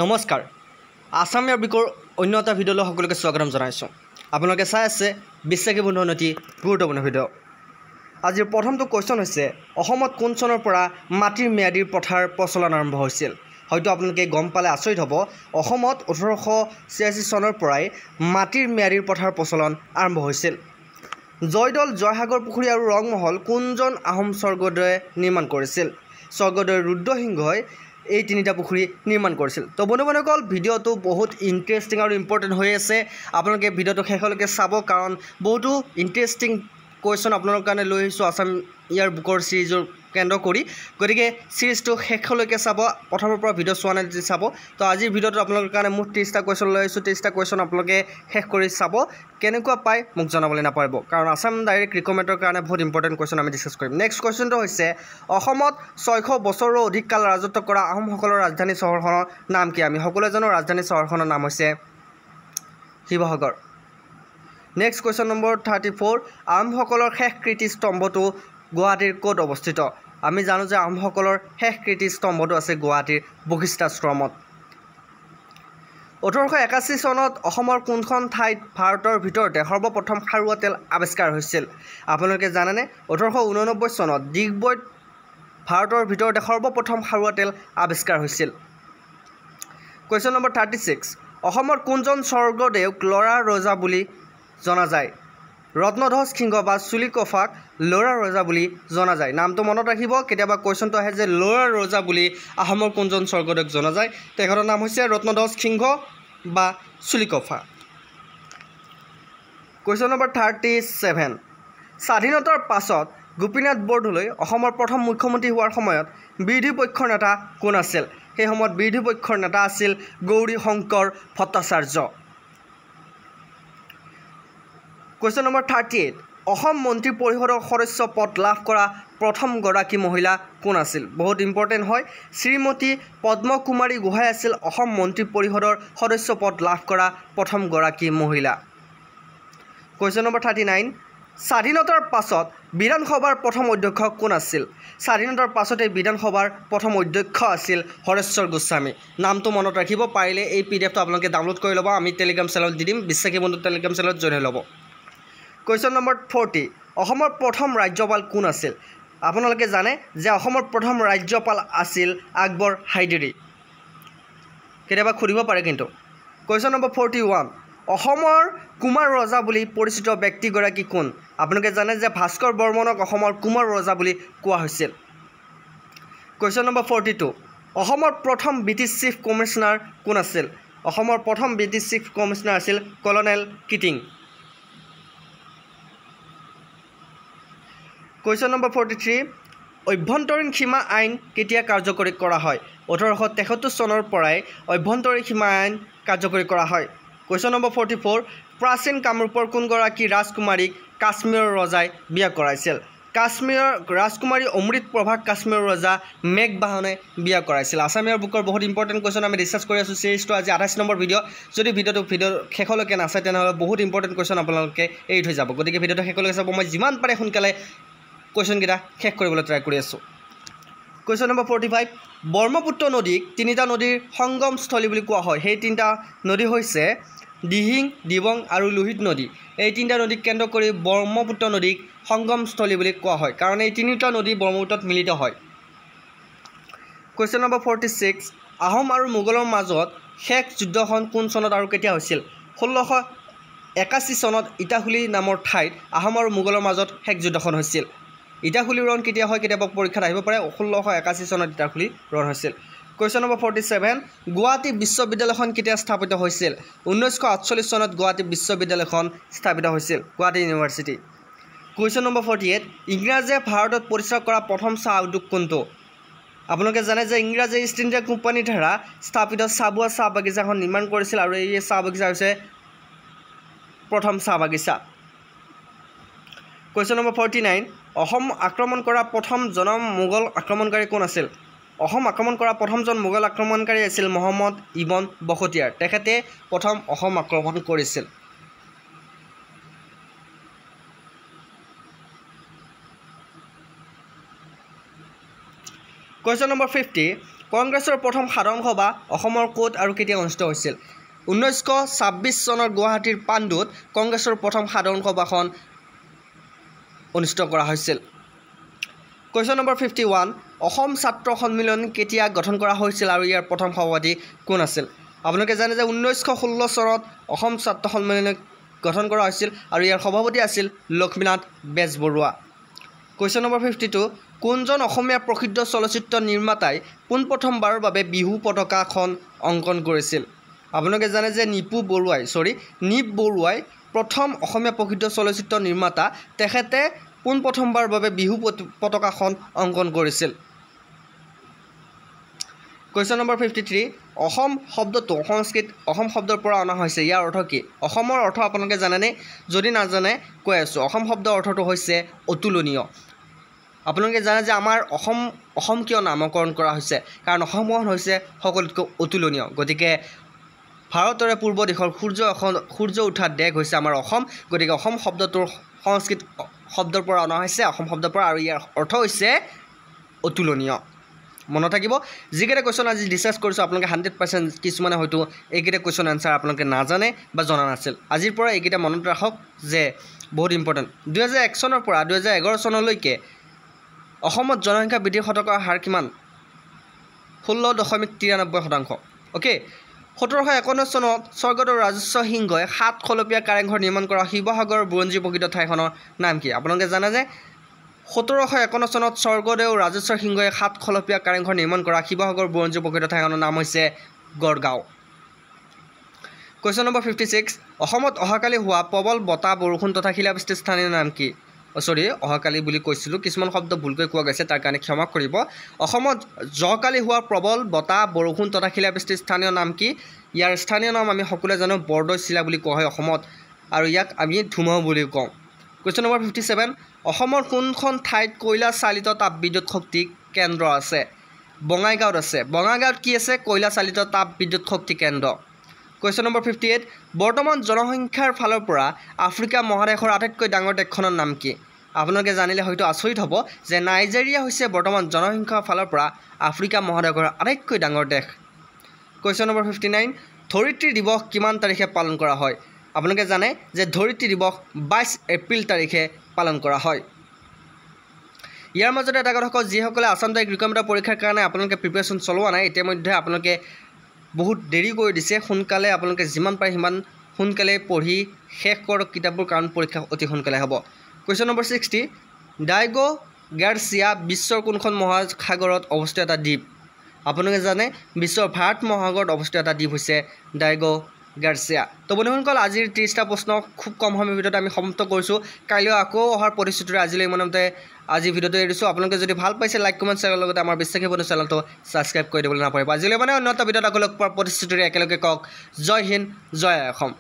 নমস্কাৰ আসামীয়া বিকৰ অন্য এটা ভিডিঅ'লৈ সকলোকে স্বাগতম জনাইছোঁ। আপোনালোকে চাই আছে বিশ্বাসী বন্ধু অতি গুৰুত্বপূৰ্ণ ভিডিঅ'। আজিৰ প্ৰথমটো কুৱেশ্যন হৈছে অসমত কোন চনৰ পৰা মাটিৰ ম্যাদীৰ প্ৰথাৰ প্ৰচলন আৰম্ভ হৈছিল? হয়তো আপোনালোকে গম পালে আচৰিত হ'ব। অসমত 1886 চনৰ পৰাই মাটিৰ ম্যাদীৰ প্ৰথাৰ প্ৰচলন আৰম্ভ হৈছিল। জয়দৌল, জয়সাগৰ পুখুৰী আৰু ৰংমহল কোনজন আহোম স্বৰ্গদেৱে নিৰ্মাণ কৰিছিল? স্বৰ্গদেউ ৰুদ্ৰসিংহই এই তিনিটা পুখুৰী নিৰ্মাণ কৰিছিল। তো বন্ধুসকল, ভিডিঅ'টো বহুত ইণ্টাৰেষ্টিং আৰু ইম্পৰ্টেণ্ট হৈ আছে। আপোনালোকে ভিডিঅ'টো শেষলৈকে চাব, কাৰণ বহুতো ইণ্টাৰেষ্টিং কুৱেশ্যন আপোনালোকৰ কাৰণে লৈ আহিছোঁ আসাম ইয়াৰ বুকৰ চিৰিজৰ কেন্দ্ৰ কৰি। গতিকে চিৰিজটো শেষলৈকে চাব, প্ৰথমৰ পৰা ভিডিঅ' চোৱা নাই যদি চাব। তো আজিৰ ভিডিঅ'টোত আপোনালোকৰ কাৰণে মুঠ 30টা কুৱেশ্যন লৈ আহিছোঁ। 30টা কুৱেশ্যন আপোনালোকে শেষ কৰি চাব, কেনেকুৱা পায় মোক জনাবলৈ নাপাৰিব, কাৰণ আসাম ডাইৰেক্ট ৰিকমেণ্ডৰ কাৰণে বহুত ইম্পৰ্টেণ্ট কুৱেশ্যন আমি ডিছকাছ কৰিম। নেক্সট কুৱেশ্যনটো হৈছে অসমত 600 বছৰৰো অধিক কাল ৰাজত্ব কৰা আহোমসকলৰ ৰাজধানী চহৰখনৰ নাম কি? আমি সকলোৱে জানো ৰাজধানী চহৰখনৰ নাম হৈছে শিৱসাগৰ। নেক্সট কুৱেশ্যন নম্বৰ 34, আহোমসকলৰ শেষ কীৰ্তিস্তম্ভটো গুৱাহাটীৰ ক'ত অৱস্থিত? আমি জানো যে আহোমসকলৰ শেষ কীৰ্তিস্তম্ভটো আছে গুৱাহাটীৰ বশিষ্ঠাশ্ৰমত। 1881 চনত অসমৰ কোনখন ঠাইত ভাৰতৰ ভিতৰতে সৰ্বপ্ৰথম খাৰুৱা তেল আৱিষ্কাৰ হৈছিল? আপোনালোকে জানেনে? 1889 চনত ডিগবৈত ভাৰতৰ ভিতৰতে সৰ্বপ্ৰথম খাৰুৱা তেল আৱিষ্কাৰ হৈছিল। কুৱেশ্যন নম্বৰ 36, অসমৰ কোনজন স্বৰ্গদেউক ল'ৰা ৰজা বুলি জনা যায়? ৰত্নধ্বজ সিংহ বা চুলিকফাক ল'ৰা ৰজা বুলি জনা যায়। নামটো মনত ৰাখিব, কেতিয়াবা কুৱেশ্যনটো আহে যে ল'ৰা ৰজা বুলি আহোমৰ কোনজন স্বৰ্গদেউক জনা যায়? তেখেতৰ নাম হৈছে ৰত্নধ্বজ সিংহ বা চুলিকফা। কুৱেশ্যন নম্বৰ 37, স্বাধীনতাৰ পাছত গোপীনাথ বৰদলৈ অসমৰ প্ৰথম মুখ্যমন্ত্ৰী হোৱাৰ সময়ত বিৰোধী পক্ষৰ নেতা কোন আছিল? সেই সময়ত বিৰোধী পক্ষৰ নেতা আছিল গৌৰী শংকৰ ভট্টাচাৰ্য। কুৱেশ্যন নম্বৰ 38, অসম মন্ত্ৰী পৰিষদৰ সদস্য পদ লাভ কৰা প্ৰথমগৰাকী মহিলা কোন আছিল? বহুত ইম্পৰ্টেণ্ট হয়। শ্ৰীমতী পদ্মকুমাৰী গোহাঁই আছিল অসম মন্ত্ৰী পৰিষদৰ সদস্য পদ লাভ কৰা প্ৰথমগৰাকী মহিলা। কুৱেশ্যন নম্বৰ 39, স্বাধীনতাৰ পাছত বিধানসভাৰ প্ৰথম অধ্যক্ষ কোন আছিল? স্বাধীনতাৰ পাছতে বিধানসভাৰ প্ৰথম অধ্যক্ষ আছিল হৰেশ্বৰ গোস্বামী। নামটো মনত ৰাখিব, পাৰিলে এই PDF টো আপোনালোকে ডাউনলোড কৰি ল'ব, আমি টেলিগ্ৰাম চেনেলত দি দিম, বিশ্বাসী বন্ধু টেলিগ্ৰাম চেনেলত জইন হৈ ল'ব। কুৱেশ্যন নম্বৰ 40, অসমৰ প্ৰথম ৰাজ্যপাল কোন আছিল? আপোনালোকে জানে যে অসমৰ প্ৰথম ৰাজ্যপাল আছিল আকবৰ হাইদৰি। কেতিয়াবা সুধিব পাৰে কিন্তু। কুৱেশ্যন নম্বৰ 41, অসমৰ কুমাৰ ৰজা বুলি পৰিচিত ব্যক্তিগৰাকী কোন? আপোনালোকে জানে যে ভাস্কৰ বৰ্মনক অসমৰ কুমাৰ ৰজা বুলি কোৱা হৈছিল। কুৱেশ্যন নম্বৰ 42, অসমৰ প্ৰথম ব্ৰিটিছ চিফ কমিছনাৰ কোন আছিল? অসমৰ প্ৰথম ব্ৰিটিছ চিফ কমিছনাৰ আছিল কলনেল কিটিং। কুৱেশ্যন নম্বৰ 43, অভ্যন্তৰীণ সীমা আইন কেতিয়া কাৰ্যকৰী কৰা হয়? 1873 চনৰ পৰাই অভ্যন্তৰীণ সীমা আইন কাৰ্যকৰী কৰা হয়। কুৱেশ্যন নম্বৰ 44, প্ৰাচীন কামৰূপৰ কোনগৰাকী ৰাজকুমাৰীক কাশ্মীৰৰ ৰজাই বিয়া কৰাইছিল? কাশ্মীৰৰ ৰাজকুমাৰী অমৃতপ্ৰভাক কাশ্মীৰৰ ৰজা মেঘবাহনে বিয়া কৰাইছিল। আসামীয়াৰ বুকৰ বহুত ইম্পৰ্টেণ্ট কুৱেশ্যন আমি ডিছকাছ কৰি আছোঁ। চিৰিজটো আজি 28 নম্বৰ ভিডিঅ'। যদি ভিডিঅ' শেষলৈকে নাচায় তেনেহ'লে বহুত ইম্পৰ্টেণ্ট কুৱেশ্যন আপোনালোকে এৰি থৈ যাব। গতিকে ভিডিঅ'টো শেষলৈকে চাব, মই যিমান পাৰে সোনকালে কুৱেশ্যনকেইটা শেষ কৰিবলৈ ট্ৰাই কৰি আছোঁ। কুৱেশ্যন নম্বৰ 45, ব্ৰহ্মপুত্ৰ নদীক তিনিটা নদীৰ সংগমস্থলী বুলি কোৱা হয়। সেই তিনিটা নদী হৈছে দিহিং, দিবং আৰু লোহিত নদী। এই তিনিটা নদীক কেন্দ্ৰ কৰি ব্ৰহ্মপুত্ৰ নদীক সংগমস্থলী বুলি কোৱা হয়, কাৰণ এই তিনিটা নদী ব্ৰহ্মপুত্ৰত মিলিত হয়। কুৱেশ্যন নম্বৰ 46, আহোম আৰু মোগলৰ মাজত শেষ যুদ্ধখন কোন চনত আৰু কেতিয়া হৈছিল? 1681 চনত ইটাখুলি নামৰ ঠাইত আহোম আৰু মোগলৰ মাজত শেষ যুদ্ধখন হৈছিল। ইটাখুলি ৰণ কেতিয়া হয়, কেতিয়াবা পৰীক্ষাত আহিব পাৰে। 1681 চনত ইটাখুলি ৰণ হৈছিল। কুৱেশ্যন নম্বৰ 47, গুৱাহাটী বিশ্ববিদ্যালয়খন কেতিয়া স্থাপিত হৈছিল? 1948 চনত গুৱাহাটী বিশ্ববিদ্যালয়খন স্থাপিত হৈছিল, গুৱাহাটী ইউনিভাৰ্চিটি। কুৱেশ্যন নম্বৰ 48, ইংৰাজে ভাৰতত প্ৰতিষ্ঠা কৰা প্ৰথম চাহ উদ্যোগ কোনটো? আপোনালোকে জানে যে ইংৰাজে ইষ্ট ইণ্ডিয়া কোম্পানীৰ দ্বাৰা স্থাপিত চাবুৱা চাহ বাগিচাখন নিৰ্মাণ কৰিছিল, আৰু এই চাহ বাগিচা হৈছে প্ৰথম চাহ বাগিচা। কুৱেশ্যন নম্বৰ 49, অসম আক্ৰমণ কৰা প্ৰথমজন মোগল আক্ৰমণকাৰী কোন আছিল? অসম আক্ৰমণ কৰা প্ৰথমজন মোগল আক্ৰমণকাৰী আছিল মহম্মদ ইবন বখতিয়াৰ। তেখেতে প্ৰথম অসম আক্ৰমণ কৰিছিল। কুৱেশ্যন নম্বৰ 50, কংগ্ৰেছৰ প্ৰথম সাধাৰণ সভা অসমৰ ক'ত আৰু কেতিয়া অনুষ্ঠিত হৈছিল 1926 চনৰ গুৱাহাটীৰ পাণ্ডুত কংগ্ৰেছৰ প্ৰথম সাধাৰণ সভাখন অনুষ্ঠিত কৰা হৈছিল কোৱেশ্চন নম্বৰ 51 অসম ছাত্ৰ সন্মিলন কেতিয়া গঠন কৰা হৈছিল আৰু ইয়াৰ প্ৰথম সভাপতি কোন আছিল আপোনালোকে জানে যে 1916 চনত অসম ছাত্ৰ সন্মিলন গঠন কৰা হৈছিল আৰু ইয়াৰ সভাপতি আছিল লক্ষ্মীনাথ বেজবৰুৱা কোৱেশ্চন নম্বৰ 52 কোনজন অসমীয়া প্ৰসিদ্ধ চলচ্চিত্ৰ নিৰ্মাতাই পোনপ্ৰথমবাৰৰ বাবে বিহু পতাকাখন অংকন কৰিছিল আপোনালোকে জানে যে নিপ বৰুৱাই প্ৰথম অসমীয়া প্ৰসিদ্ধ চলচ্চিত্ৰ নিৰ্মাতা তেখেতে পোনপ্ৰথমবাৰৰ বাবে বিহু পতাকাখন অংকন কৰিছিল কোৱেশ্চন নম্বৰ 53 অসম শব্দটো সংস্কৃত অসম শব্দৰ পৰা অনা হৈছে ইয়াৰ অৰ্থ কি অসমৰ অৰ্থ আপোনালোকে জানেনে যদি নাজানে কৈ আছো অসম শব্দৰ অৰ্থটো হৈছে অতুলনীয় আপোনালোকে জানে যে আমাৰ অসম কিয় নামকৰণ কৰা হৈছে কাৰণ অসমখন হৈছে সকলোতকৈ অতুলনীয় গতিকে ভাৰতৰে পূৰ্ব দিশৰ সূৰ্য উঠা দেশ হৈছে আমাৰ অসম গতিকে অসম শব্দটোৰ সংস্কৃত শব্দৰ পৰা অনা হৈছে অসম শব্দৰ পৰা আৰু ইয়াৰ অৰ্থ হৈছে অতুলনীয় মনত থাকিব যিকেইটা কোৱেশ্চন আজি ডিছকাছ কৰিছোঁ আপোনালোকে 100% কিছুমানে হয়তো এইকেইটা কোৱেশ্চন আনসাৰ আপোনালোকে নাজানে বা জনা নাছিল আজিৰ পৰা এইকেইটা মনত ৰাখক যে বহুত ইম্পৰ্টেণ্ট 2001 চনৰ পৰা 2011 চনলৈকে অসমত জনসংখ্যা বৃদ্ধিৰ শতকৰা হাৰ কিমান 16.93% ওকে 1751 চনত স্বৰ্গদেউ ৰাজেশ্বৰ সিংহই 7 খলপীয়া কাৰেংঘৰ নিৰ্মাণ কৰা শিৱসাগৰৰ বুৰঞ্জী প্ৰকৃত ঠাইখনৰ নাম কি আপোনালোকে জানে যে 1751 চনত স্বৰ্গদেউ ৰাজেশ্বৰ সিংহই 7 খলপীয়া কাৰেংঘৰ নিৰ্মাণ কৰা শিৱসাগৰৰ বুৰঞ্জী প্ৰকৃত ঠাইখনৰ নাম হৈছে গড়গাঁও কোৱেশ্চন নম্বৰ 56 অসমত অহাকালি হোৱা প্ৰবল বতাহ বৰষুণ তথা শিলাবৃষ্টিৰ স্থানীয় নাম কি অহাকালি বুলি কৈছিলোঁ কিছুমান শব্দ ভুলকৈ কোৱা গৈছে তাৰ কাৰণে ক্ষমা কৰিব অসমত যোৱাকালি হোৱা প্ৰবল বতাহ বৰষুণ তথা শিলাবৃষ্টিৰ স্থানীয় নাম কি ইয়াৰ স্থানীয় নাম আমি সকলোৱে জানো বৰদৈচিলা বুলি কোৱা হয় অসমত আৰু ইয়াক আমি ধুমুহা বুলি কওঁ কোৱেশ্চন নম্বৰ 57 অসমৰ কোনখন ঠাইত কয়লা চালিত তাপবিদ্যুৎ শক্তি কেন্দ্ৰ আছে বঙাইগাঁৱত আছে বঙাইগাঁৱত কি আছে কয়লা চালিত তাপবিদ্যুৎ শক্তি কেন্দ্ৰ কোৱেশ্চন নম্বৰ 58 বৰ্তমান জনসংখ্যাৰ ফালৰ পৰা আফ্ৰিকা মহাদেশৰ আটাইতকৈ ডাঙৰ দেশখনৰ নাম কি আপোনালোকে জানিলে হয়তো আচৰিত হ'ব যে নাইজেৰিয়া হৈছে বৰ্তমান জনসংখ্যাৰ ফালৰ পৰা আফ্ৰিকা মহাদেশৰ আটাইতকৈ ডাঙৰ দেশ কোৱেশ্চন নম্বৰ 59 ধৰিত্ৰী দিৱস কিমান তাৰিখে পালন কৰা হয় আপোনালোকে জানে যে ধৰিত্ৰী দিৱস 22 এপ্ৰিল তাৰিখে পালন কৰা হয় ইয়াৰ মাজতে এটা কথা কওঁ যিসকলে আসাম ডাইৰেক্ট ৰিকমেণ্ডেড পৰীক্ষাৰ কাৰণে আপোনালোকে প্ৰিপাৰেশ্যন চলোৱা নাই ইতিমধ্যে আপোনালোকে বহুত দেৰি কৰি দিছে সোনকালে আপোনালোকে যিমান পাৰে সিমান সোনকালে পঢ়ি শেষ কৰক কিতাপবোৰ কাৰণ পৰীক্ষা অতি সোনকালে হ'ব কোৱেশ্চন নম্বৰ 60 ডাইগো গাৰ্চিয়া বিশ্বৰ কোনখন মহাসাগৰত অৱস্থিত এটা দ্বীপ আপোনালোকে জানে বিশ্বৰ ভাৰত মহাসাগৰত অৱস্থিত এটা দ্বীপ হৈছে ডাইগো গাৰ্চিয়া তো বন্ধুসকল আজিৰ 30টা প্ৰশ্ন খুব কম সময়ৰ ভিতৰত আমি সমাপ্ত কৰিছোঁ কাইলৈ আকৌ অহাৰ প্ৰতিশ্ৰুতিৰে আজিলৈ ইমানতে আজি ভিডিঅ'টো এৰিছোঁ আপোনালোকে যদি ভাল পাইছে লাইক কমেণ্ট শ্বেয়াৰৰ লগতে আমাৰ বিশ্বাসী বন্ধু চেনেলটো ছাবস্ক্ৰাইব কৰি দিবলৈ নাপাহৰিব আজিলৈ মানে অন্য এটা ভিডিঅ'ত আকৌ লগ পোৱাৰ প্ৰতিশ্ৰুতিৰে একেলগে কওক জয় হিন্দ জয় অসম